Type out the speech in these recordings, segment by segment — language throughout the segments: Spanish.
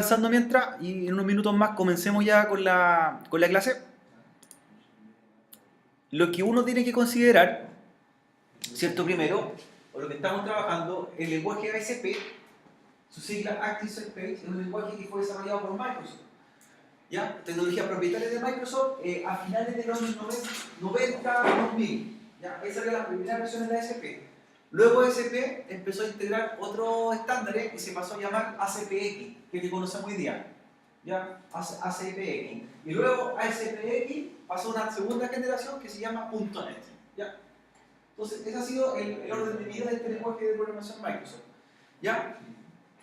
Avanzando mientras, y en unos minutos más comencemos ya con la clase. Lo que uno tiene que considerar, ¿cierto? Primero, o lo que estamos trabajando, el lenguaje ASP, su sigla Active Set Page, es un lenguaje que fue desarrollado por Microsoft. ¿Ya? Tecnología propietaria de Microsoft a finales de los años 90, 2000. ¿Ya? Esa era la primera versión de la ASP. Luego ASP empezó a integrar otros estándares y se pasó a llamar ACPX, que es que conocemos hoy día. ¿Ya? ACPX. Y luego ASPX pasó a una segunda generación que se llama .NET. ¿Ya? Entonces, ese ha sido el orden de vida de este lenguaje de programación Microsoft. ¿Ya?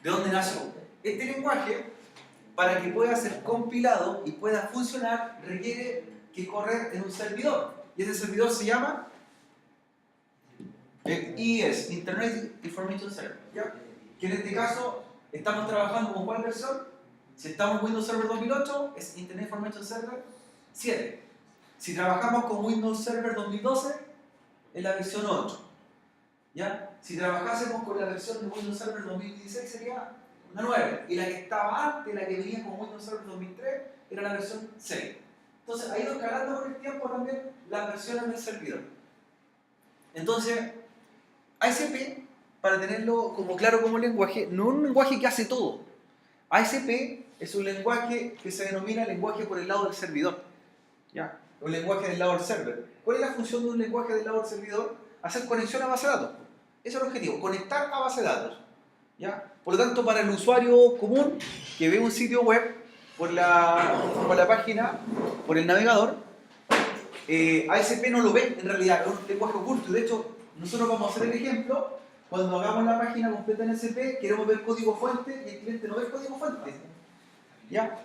¿De dónde nació? Este lenguaje, para que pueda ser compilado y pueda funcionar, requiere que correr en un servidor. Y ese servidor se llama IIS, Internet Information Server. ¿Ya? Que en este caso estamos trabajando con ¿cuál versión? Si estamos en Windows Server 2008, es Internet Information Server 7. Si trabajamos con Windows Server 2012, es la versión 8. ¿Ya? Si trabajásemos con la versión de Windows Server 2016 sería una 9. Y la que estaba antes, la que venía con Windows Server 2003, era la versión 6. Entonces ha ido escalando con el tiempo también las versiones del servidor. Entonces, ASP, para tenerlo como claro como lenguaje, no es un lenguaje que hace todo. ASP es un lenguaje que se denomina lenguaje por el lado del servidor. ¿Ya? O lenguaje del lado del server. ¿Cuál es la función de un lenguaje del lado del servidor? Hacer conexión a base de datos. Ese es el objetivo, conectar a base de datos. ¿Ya? Por lo tanto, para el usuario común que ve un sitio web por la página, por el navegador, ASP no lo ve en realidad, es un lenguaje oculto. De hecho, nosotros vamos a hacer el ejemplo. Cuando hagamos la página completa en ASP, queremos ver código fuente y el cliente no ve el código fuente. ¿Ya?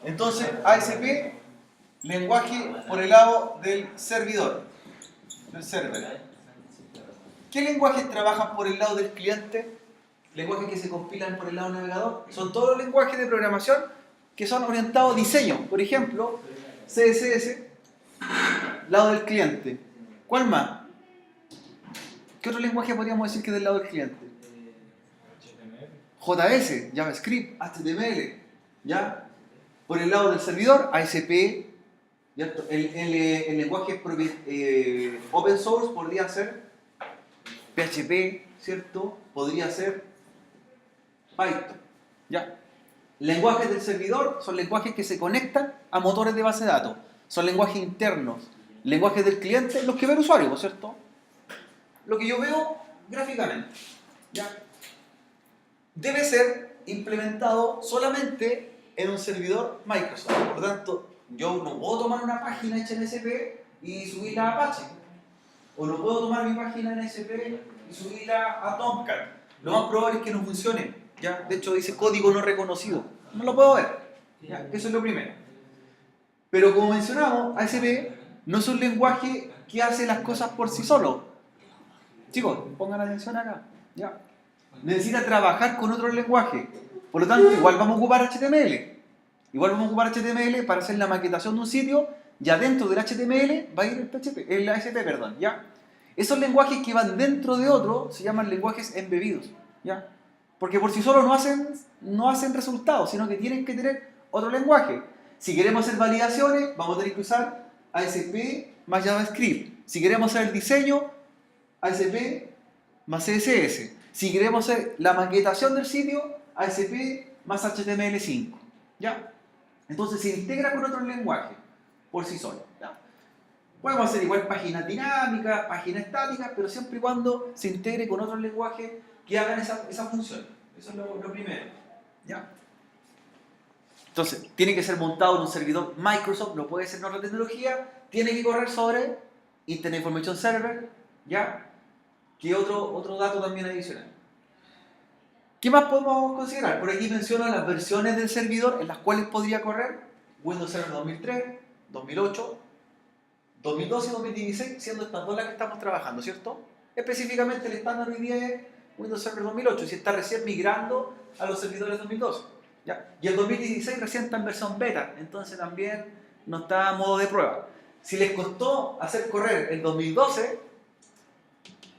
Entonces, ASP, lenguaje por el lado del servidor, del server. ¿Qué lenguajes trabajan por el lado del cliente? Lenguajes que se compilan por el lado del navegador. Son todos los lenguajes de programación que son orientados a diseño. Por ejemplo, CSS, lado del cliente. ¿Cuál más? ¿Qué otro lenguaje podríamos decir que es del lado del cliente? JS, JavaScript, HTML. ¿Ya? Por el lado del servidor, ASP. ¿Ya? El lenguaje open source podría ser PHP, ¿cierto? Podría ser Python. ¿Ya? Lenguajes del servidor son lenguajes que se conectan a motores de base de datos. Son lenguajes internos. Lenguajes del cliente, los que ve el usuario, ¿cierto? Lo que yo veo gráficamente. ¿Ya? Debe ser implementado solamente en un servidor Microsoft. Por lo tanto, yo no puedo tomar una página hecha en ASP y subirla a Apache. O no puedo tomar mi página en ASP y subirla a Tomcat. Lo más probable es que no funcione. ¿Ya? De hecho, dice código no reconocido. No lo puedo ver. ¿Ya? Eso es lo primero. Pero como mencionamos, ASP no es un lenguaje que hace las cosas por sí solo. Chicos, pongan atención acá. ¿Ya? Necesita trabajar con otros lenguajes. Por lo tanto, igual vamos a ocupar HTML. Igual vamos a ocupar HTML para hacer la maquetación de un sitio. Ya dentro del HTML va a ir el ASP, perdón. ¿Ya? Esos lenguajes que van dentro de otro se llaman lenguajes embebidos. ¿Ya? Porque por sí solos no hacen resultados, sino que tienen que tener otro lenguaje. Si queremos hacer validaciones, vamos a tener que usar ASP más JavaScript. Si queremos hacer el diseño, ASP más CSS. Si queremos hacer la maquetación del sitio, ASP más HTML5. ¿Ya? Entonces se integra con otro lenguaje por sí solo. ¿Ya? Podemos hacer igual páginas dinámicas, páginas estáticas, pero siempre y cuando se integre con otros lenguajes que hagan esa función. Eso es lo primero. ¿Ya? Entonces, tiene que ser montado en un servidor Microsoft, no puede ser en otra tecnología, tiene que correr sobre Internet Information Server, ¿ya? ¿Qué otro dato también adicional? ¿Qué más podemos considerar? Por aquí menciono las versiones del servidor en las cuales podría correr Windows Server 2003, 2008, 2012 y 2016, siendo estas dos las que estamos trabajando, ¿cierto? Específicamente el estándar hoy día es Windows Server 2008 y se está recién migrando a los servidores 2012. ¿Ya? Y el 2016 recién está en versión beta, entonces también no está a modo de prueba. Si les costó hacer correr el 2012,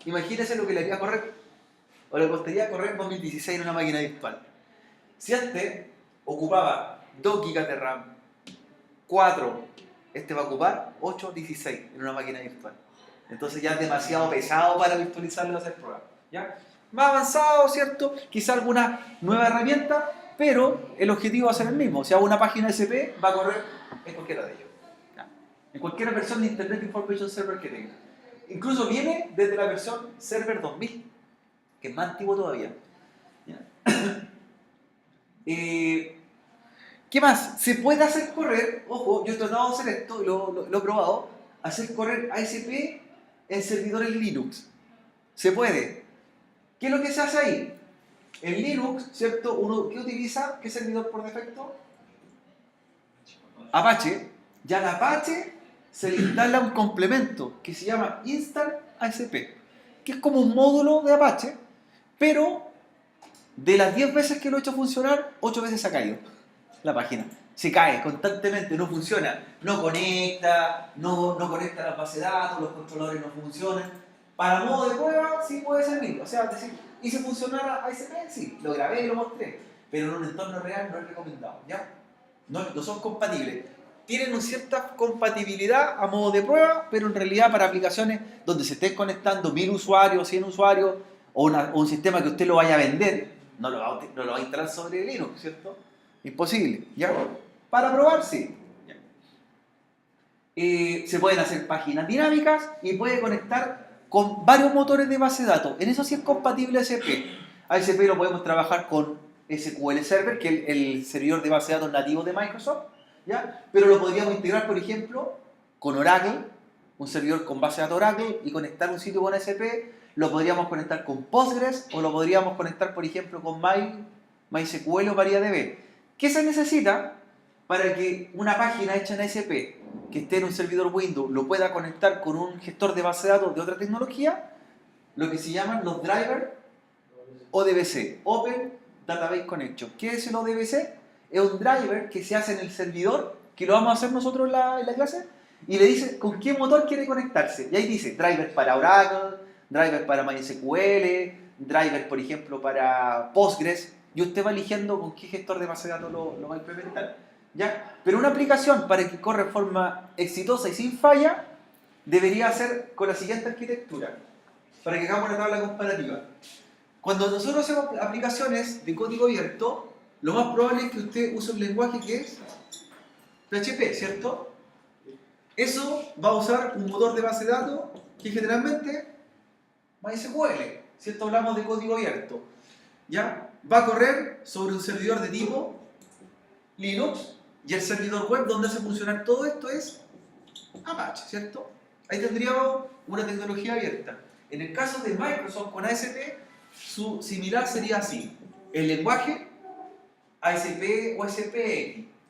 imagínense lo que le haría correr, o le costaría correr en 2016 en una máquina virtual. Si este ocupaba 2 GB de RAM, 4, este va a ocupar 8, 16 en una máquina virtual. Entonces ya es demasiado pesado para virtualizarlo y hacer pruebas. ¿Ya? Más avanzado, ¿cierto? Quizá alguna nueva herramienta, pero el objetivo va a ser el mismo. Si hago una página SP, va a correr en cualquiera de ellos. ¿Ya? En cualquier versión de Internet Information Server que tenga. Incluso viene desde la versión Server 2000, que es más antiguo todavía. ¿Ya? ¿Qué más? Se puede hacer correr, ojo, yo he tratado de hacer esto, lo he probado, hacer correr ASP en servidores Linux. Se puede. ¿Qué es lo que se hace ahí? En Linux, ¿cierto? Uno, ¿qué utiliza? ¿Qué servidor por defecto? Apache. Ya al Apache se le instala un complemento que se llama Install ASP, que es como un módulo de Apache, pero de las 10 veces que lo he hecho funcionar, 8 veces se ha caído la página. Se cae constantemente, no funciona, no conecta, no conecta las bases de datos, los controladores no funcionan. Para modo de prueba sí puede servir, o sea, decir, ¿hice funcionar ASP? Sí, lo grabé y lo mostré, pero en un entorno real no es recomendado, ¿ya? No son compatibles. Tienen una cierta compatibilidad a modo de prueba, pero en realidad para aplicaciones donde se estén conectando 1000 usuarios, 100 usuarios, o un sistema que usted lo vaya a vender, no lo va a instalar sobre Linux, ¿cierto? Imposible, ¿ya? Para probar, sí. Se pueden hacer páginas dinámicas y puede conectar con varios motores de base de datos. En eso sí es compatible ASP. ASP lo podemos trabajar con SQL Server, que es el servidor de base de datos nativo de Microsoft, ¿ya? Pero lo podríamos integrar, por ejemplo, con Oracle, un servidor con base de datos Oracle, y conectar un sitio con ASP. Lo podríamos conectar con Postgres, o lo podríamos conectar, por ejemplo, con MySQL o MariaDB. ¿Qué se necesita para que una página hecha en ASP, que esté en un servidor Windows, lo pueda conectar con un gestor de base de datos de otra tecnología? Lo que se llaman los drivers ODBC, Open Database Connection. ¿Qué es el ODBC? Es un driver que se hace en el servidor, que lo vamos a hacer nosotros en la clase, y le dice con qué motor quiere conectarse. Y ahí dice driver para Oracle, driver para MySQL, driver, por ejemplo, para Postgres, y usted va eligiendo con qué gestor de base de datos lo va a implementar. ¿Ya? Pero una aplicación para que corra de forma exitosa y sin falla debería ser con la siguiente arquitectura, para que hagamos una tabla comparativa. Cuando nosotros hacemos aplicaciones de código abierto, lo más probable es que usted use un lenguaje que es PHP, ¿cierto? Eso va a usar un motor de base de datos que generalmente MySQL, ¿cierto? Hablamos de código abierto. ¿Ya? Va a correr sobre un servidor de tipo Linux, y el servidor web donde hace funcionar todo esto es Apache, ¿cierto? Ahí tendríamos una tecnología abierta. En el caso de Microsoft con ASP, su similar sería así. El lenguaje ASP o ASPX,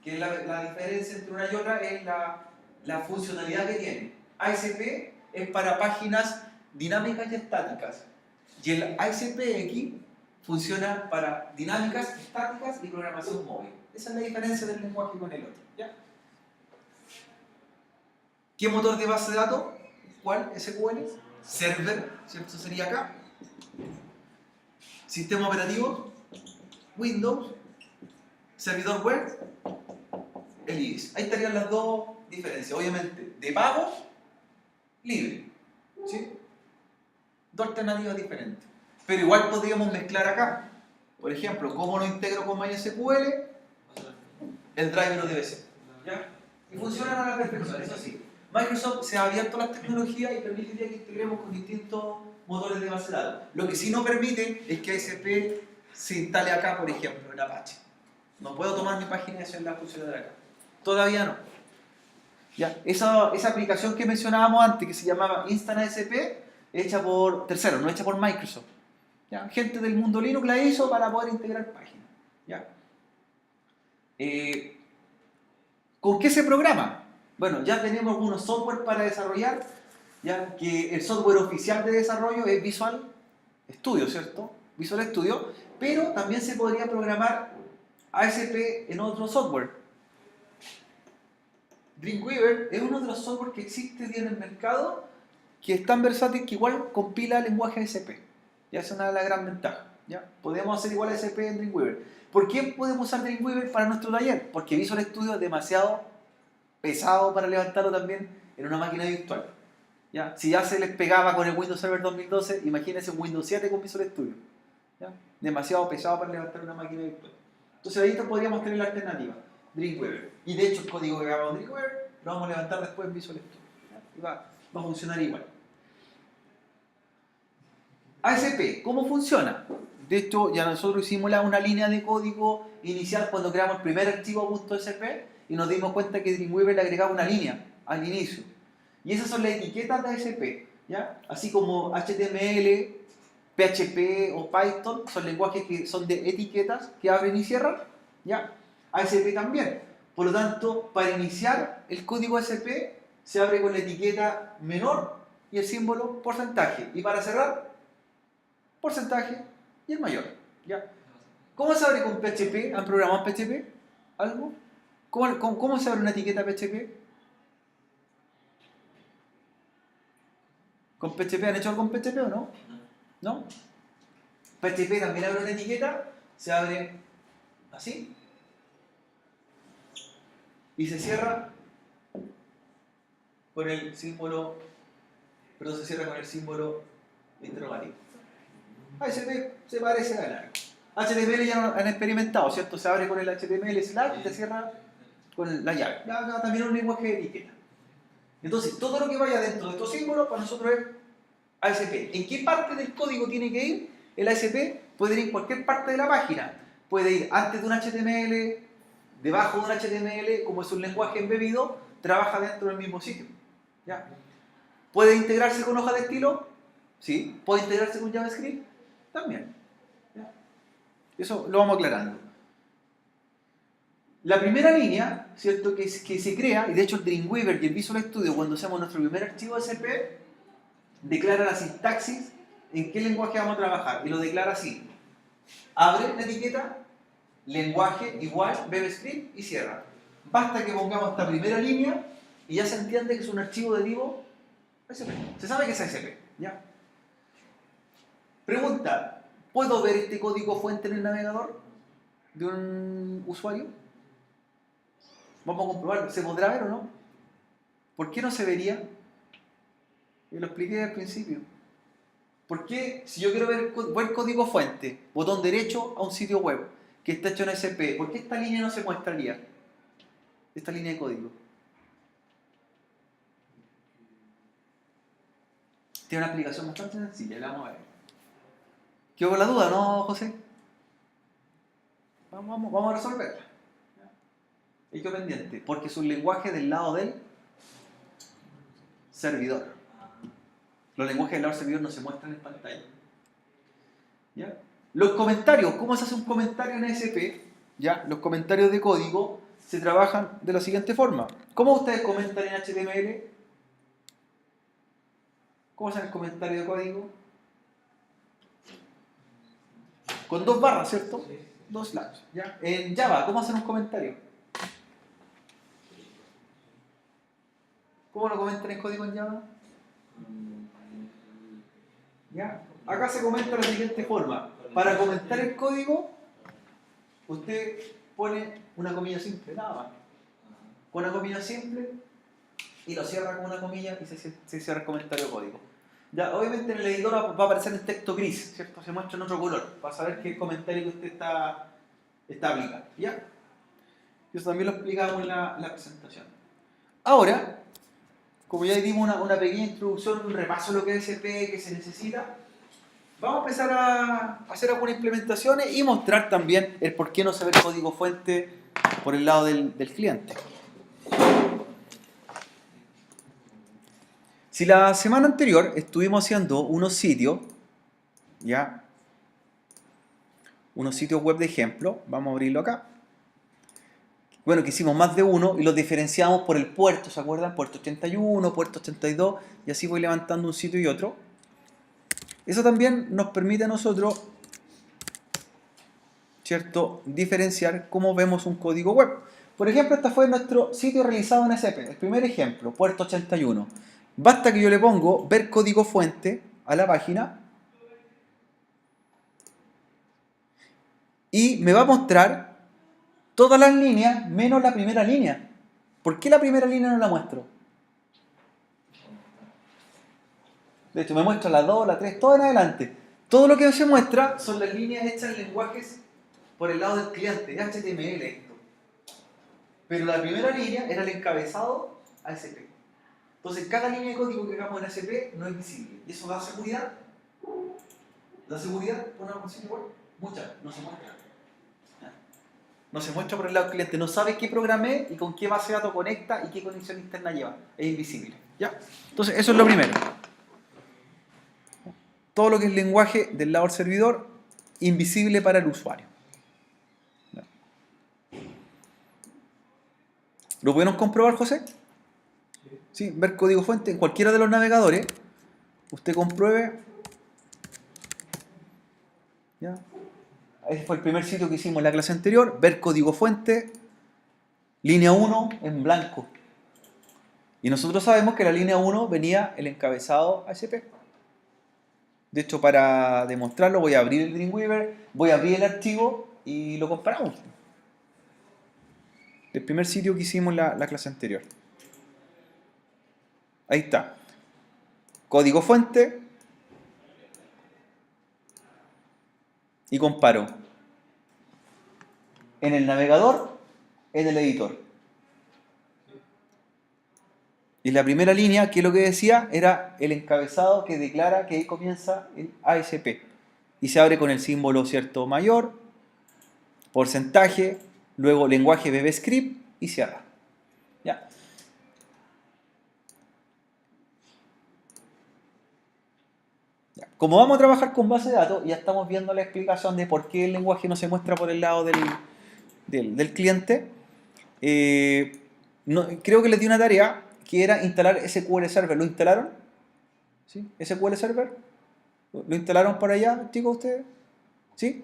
que es la diferencia entre una y otra es la funcionalidad que tiene. ASP es para páginas dinámicas y estáticas, y el ASPX funciona para dinámicas, estáticas y programación móvil. Esa es la diferencia del lenguaje con el otro, ¿ya? ¿Qué motor de base de datos? ¿Cuál? SQL. Server, ¿cierto? Sería acá. Sistema operativo, Windows. Servidor web, el IBIS. Ahí estarían las dos diferencias. Obviamente, de pago, libre, ¿sí? Dos alternativas diferentes. Pero igual podríamos mezclar acá. Por ejemplo, ¿cómo lo integro con MySQL? El driver ODBC, ¿ya? Y funcionan a la perfección, eso sí. Microsoft se ha abierto a las tecnologías y permitiría que integremos con distintos motores de base de datos. Lo que sí no permite es que ASP se instale acá, por ejemplo, en Apache. No puedo tomar mi página y hacerla funcionar acá. Todavía no. ¿Ya? Esa aplicación que mencionábamos antes, que se llamaba Instant ASP, hecha por terceros, no hecha por Microsoft. ¿Ya? Gente del mundo Linux la hizo para poder integrar páginas. ¿Ya? ¿Con qué se programa? Bueno, ya tenemos algunos software para desarrollar, ya que el software oficial de desarrollo es Visual Studio, ¿cierto? Visual Studio, pero también se podría programar ASP en otro software. Dreamweaver es uno de los software que existe en el mercado, que es tan versátil que igual compila lenguaje ASP. Ya es una de las grandes ventajas. ¿Ya? Podemos hacer igual ASP en Dreamweaver. ¿Por qué podemos usar Dreamweaver para nuestro taller? Porque Visual Studio es demasiado pesado para levantarlo también en una máquina virtual. ¿Ya? Si ya se les pegaba con el Windows Server 2012, imagínense un Windows 7 con Visual Studio. ¿Ya? Demasiado pesado para levantar una máquina virtual. Entonces ahí podríamos tener la alternativa, Dreamweaver. Y de hecho el código que hagamos en Dreamweaver lo vamos a levantar después en Visual Studio. ¿Ya? Y va a funcionar igual. ASP, ¿cómo funciona? De hecho, ya nosotros hicimos una línea de código inicial cuando creamos el primer archivo .asp y nos dimos cuenta que Dreamweaver le agregaba una línea al inicio. Y esas son las etiquetas de ASP, ¿ya? Así como HTML, PHP o Python son lenguajes que son de etiquetas que abren y cierran, ¿ya? ASP también. Por lo tanto, para iniciar el código ASP se abre con la etiqueta menor y el símbolo porcentaje. Y para cerrar, porcentaje y el mayor, ¿ya? ¿Cómo se abre con PHP? ¿Han programado en PHP? ¿Algo? ¿Cómo se abre una etiqueta PHP? ¿Con PHP han hecho algo con PHP o no? ¿No? PHP también abre una etiqueta, se abre así y se cierra con el símbolo, pero se cierra con el símbolo interrogativo. ASP se parece a la HTML ya lo han experimentado, ¿cierto? Se abre con el HTML slash y se cierra con la llave. Acá también es un lenguaje de etiqueta. Entonces, todo lo que vaya dentro de estos símbolos para nosotros es ASP. ¿En qué parte del código tiene que ir? El ASP puede ir en cualquier parte de la página. Puede ir antes de un HTML, debajo de un HTML, como es un lenguaje embebido, trabaja dentro del mismo sitio. ¿Ya? ¿Puede integrarse con hoja de estilo? Sí. ¿Puede integrarse con JavaScript? También. ¿Ya? Eso lo vamos aclarando. La primera línea, ¿cierto? Que se crea, y de hecho el Dreamweaver y el Visual Studio, cuando hacemos nuestro primer archivo ASP, declara la sintaxis en qué lenguaje vamos a trabajar, y lo declara así. Abre la etiqueta, lenguaje igual, BBScript y cierra. Basta que pongamos esta primera línea y ya se entiende que es un archivo de tipo ASP. Se sabe que es ASP, ¿ya? Pregunta, ¿puedo ver este código fuente en el navegador de un usuario? Vamos a comprobarlo. ¿Se podrá ver o no? ¿Por qué no se vería? Y lo expliqué al principio. ¿Por qué, si yo quiero ver código fuente, botón derecho a un sitio web que está hecho en ASP, ¿por qué esta línea no se muestraría? Esta línea de código. Tiene una explicación bastante sencilla, la vamos a ver. ¿Quedó con la duda, no, José? Vamos a resolverla. Y quedó pendiente, porque es un lenguaje del lado del servidor. Los lenguajes del lado del servidor no se muestran en pantalla. ¿Ya? Los comentarios, ¿cómo se hace un comentario en ASP? ¿Ya? Los comentarios de código se trabajan de la siguiente forma. ¿Cómo ustedes comentan en HTML? ¿Cómo hacen el comentario de código? Con dos barras, ¿cierto? Dos slash. ¿Ya? En Java, ¿cómo hacen un comentario? ¿Cómo lo comentan en código en Java? ¿Ya? Acá se comenta de la siguiente forma. Para comentar el código, usted pone una comilla simple, nada más. Con una comilla simple y lo cierra con una comilla y se cierra el comentario de código. Ya, obviamente en el editor va a aparecer en texto gris, ¿cierto? Se muestra en otro color, para saber qué comentario que usted está aplicando. ¿Ya? Eso también lo explicamos en la presentación. Ahora, como ya dimos una pequeña introducción, un repaso de lo que es ASP, que se necesita, vamos a empezar a hacer algunas implementaciones y mostrar también el por qué no se ve el código fuente por el lado del cliente. Si la semana anterior estuvimos haciendo unos sitios, ¿ya? Unos sitios web de ejemplo, vamos a abrirlo acá. Bueno, que hicimos más de uno y los diferenciamos por el puerto, ¿se acuerdan? Puerto 81, puerto 82, y así voy levantando un sitio y otro. Eso también nos permite a nosotros, ¿cierto?, diferenciar cómo vemos un código web. Por ejemplo, este fue nuestro sitio realizado en ASP, el primer ejemplo, puerto 81. Basta que yo le pongo ver código fuente a la página y me va a mostrar todas las líneas menos la primera línea. ¿Por qué la primera línea no la muestro? De hecho, me muestra la 2, la 3, todo en adelante. Todo lo que se muestra son las líneas hechas en lenguajes por el lado del cliente, HTML esto. Pero la primera línea era el encabezado ASP. Entonces, cada línea de código que hagamos en ASP no es visible. ¿Y eso da seguridad? ¿Da seguridad una función web? Muchas, no se muestra. No se muestra por el lado del cliente. No sabe qué programé y con qué base de datos conecta y qué conexión interna lleva. Es invisible. ¿Ya? Entonces, eso es lo primero. Todo lo que es lenguaje del lado del servidor, invisible para el usuario. ¿Ya? ¿Lo pudieron comprobar, José? Sí, ver código fuente en cualquiera de los navegadores. Usted compruebe. ¿Ya? Ese fue el primer sitio que hicimos en la clase anterior. Ver código fuente. Línea 1 en blanco. Y nosotros sabemos que en la línea 1 venía el encabezado ASP. De hecho, para demostrarlo voy a abrir el Dreamweaver, voy a abrir el archivo y lo comparamos. El primer sitio que hicimos en la clase anterior. Ahí está. Código fuente. Y comparo. En el navegador, en el editor. Y la primera línea, que es lo que decía, era el encabezado que declara que ahí comienza el ASP. Y se abre con el símbolo, ¿cierto?, mayor, porcentaje, luego lenguaje VBScript y cierra. ¿Ya? Ya. Como vamos a trabajar con base de datos, ya estamos viendo la explicación de por qué el lenguaje no se muestra por el lado del cliente. Creo que les di una tarea que era instalar SQL Server. ¿Lo instalaron? ¿Sí? ¿SQL Server? ¿Lo instalaron por allá, chicos, ustedes? ¿Sí?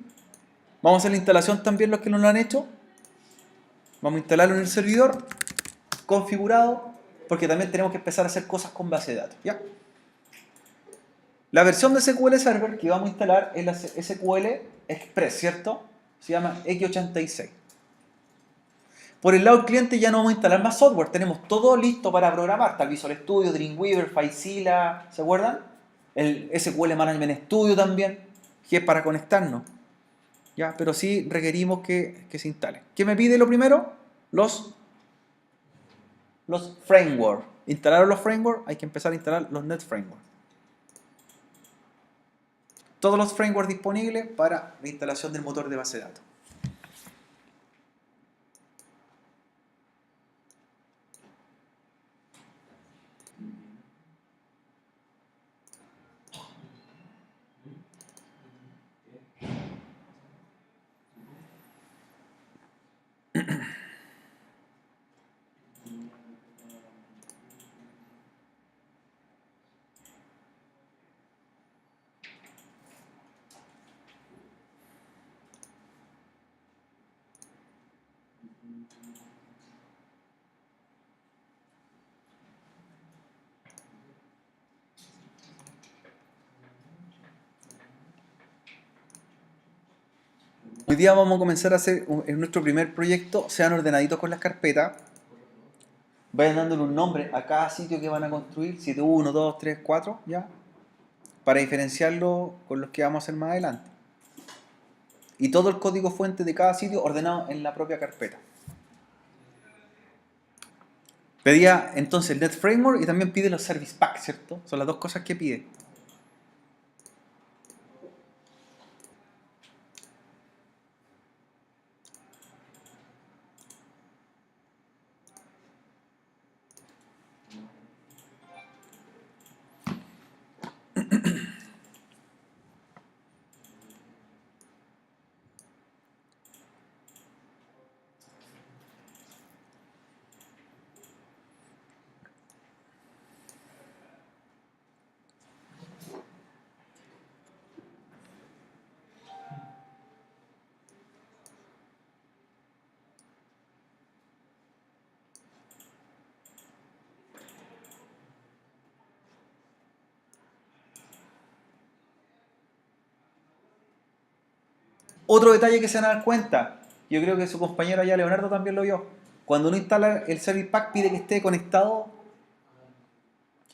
Vamos a hacer la instalación también los que no lo han hecho. Vamos a instalarlo en el servidor, configurado, porque también tenemos que empezar a hacer cosas con base de datos. ¿Ya? La versión de SQL Server que vamos a instalar es la SQL Express, ¿cierto? Se llama X86. Por el lado del cliente ya no vamos a instalar más software, tenemos todo listo para programar. Está el Visual Studio, Dreamweaver, FileZilla, ¿se acuerdan? El SQL Management Studio también, que es para conectarnos. ¿Ya? Pero sí requerimos que se instale. ¿Qué me pide lo primero? Los frameworks. Instalaron los frameworks, hay que empezar a instalar los Net Frameworks. Todos los frameworks disponibles para la instalación del motor de base de datos. Hoy día vamos a comenzar a hacer en nuestro primer proyecto, sean ordenaditos con las carpetas, vayan dándole un nombre a cada sitio que van a construir, sitio 1, 2, 3, 4, ¿ya? Para diferenciarlo con los que vamos a hacer más adelante. Y todo el código fuente de cada sitio ordenado en la propia carpeta. Pedía entonces el Net Framework y también pide los Service Packs, ¿cierto? Son las dos cosas que pide. Otro detalle que se van a dar cuenta, yo creo que su compañero allá Leonardo también lo vio. Cuando uno instala el Service Pack pide que esté conectado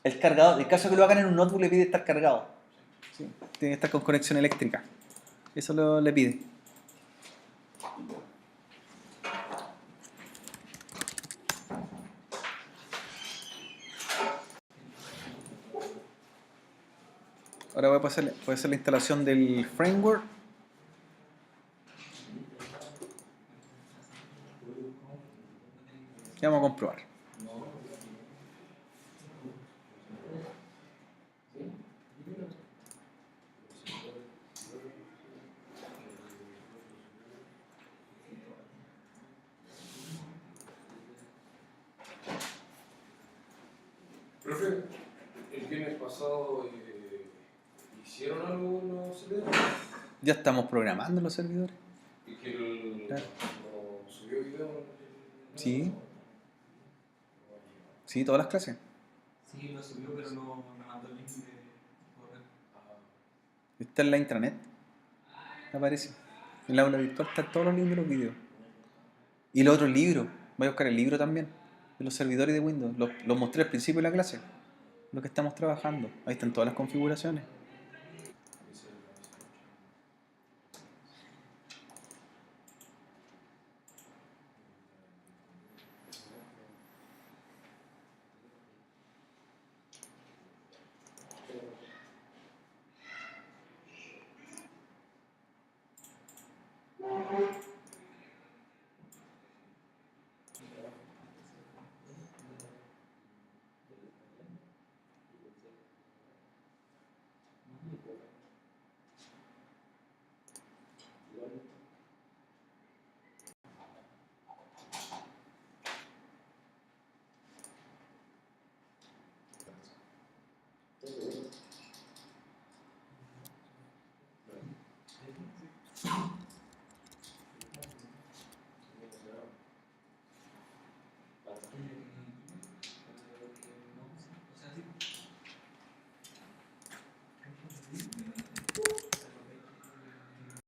el cargador. En el caso de que lo hagan en un notebook le pide estar cargado. ¿Sí? Tiene que estar con conexión eléctrica. Eso le pide. Ahora voy a hacer la instalación del framework. Y vamos a comprobar. Profe, el viernes pasado hicieron algo los servidores. Ya estamos programando los servidores. Y que el, Claro. no subió video. Sí. Sí, todas las clases. Sí, lo subió, pero no me mandó el link de correo. Está en la intranet. Aparece. En la aula virtual están todos los links de los videos. Y los otros libros. Voy a buscar el libro también. De los servidores de Windows. Los mostré al principio de la clase. Lo que estamos trabajando. Ahí están todas las configuraciones.